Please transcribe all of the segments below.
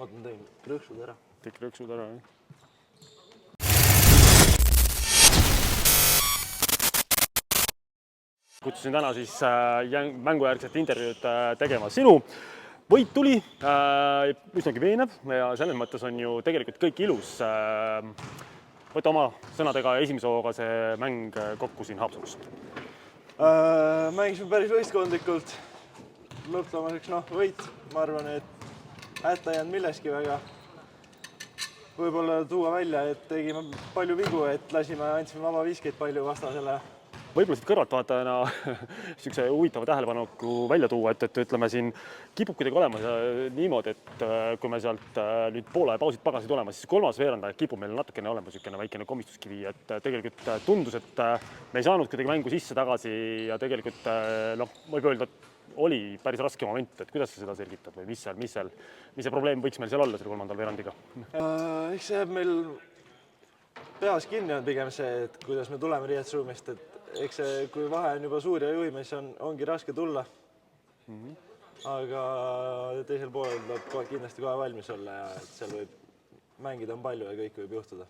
Oot, ma tegin rõõksud ära. Kõik rõõksud ära, jah. Kutsusin täna siis mängujärgset intervjuud tegema sinu. Võit tuli, üsnagi veenev ja selles mõttes on ju tegelikult kõik ilus. Võta oma sõnadega esimese hooga see mäng kokku siin Haapsalus. Mängisime päris võistkondlikult. Lõpptulemuseks võit. Ma arvan, et hätta ei jäänud milleski väga. Võib-olla tuua välja, et tegime palju vigu, et andsime vaba viskeid palju vastasele. Võib-olla siit kõrvaltvaatajana niisuguse huvitava tähelepaneku välja tuua, et ütleme siin kipub kuidagi olema niimoodi, et kui me sealt nüüd poole pausid tagasi tulema, siis kolmas veerandaja kipub meil natukene olema niisugune väikene komistuskivi, et tegelikult tundus, et me ei saanud kuidagi mängu sisse tagasi ja tegelikult võib öelda, et oli päris raske moment, et kuidas sa seda selgitad või mis see probleem võiks meil seal olla selle kolmandal veerandiga? Eks see jääb meil peas kinni on pigem see, et kuidas me tuleme riietusruumist, et eks see, kui vahe on juba suur ja juhime, siis ongi raske tulla. Aga teisel poolel tuleb kindlasti kohe valmis olla ja et seal võib mängida on palju ja kõik võib juhtuda.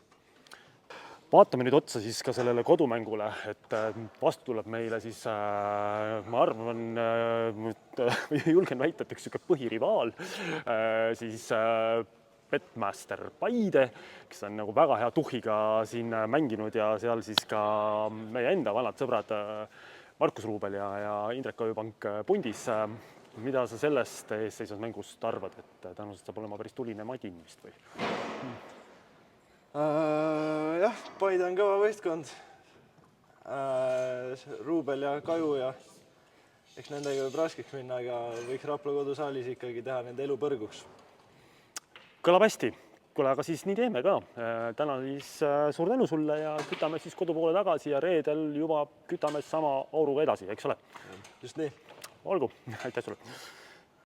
Vaatame nüüd otsa siis ka sellele kodumängule, et vastu tuleb meile siis, ma arvan, julgen väita, et üks põhirivaal, siis Betmaster Paide, kes on nagu väga hea tuhiga siin mänginud ja seal siis ka meie enda vanad sõbrad Markus Ruubel ja Indrek Ojupank pundis. Mida sa sellest eesseisvas mängust arvad, et tõenäoliselt saab olema päris tuline madin vist või? Jah, Paide on kõva võistkond. Ruubel ja Kaju ja eks nendega võib raskeks minna, aga võiks Rapla kodusaalis ikkagi teha nende elu põrguks. Kõlab hästi. Kuule, aga siis nii teeme ka. Täna siis suur tänu sulle ja kütame siis kodupoole tagasi ja reedel juba kütame sama auruga edasi, eks ole? Just nii. Olgu, aitäh sulle.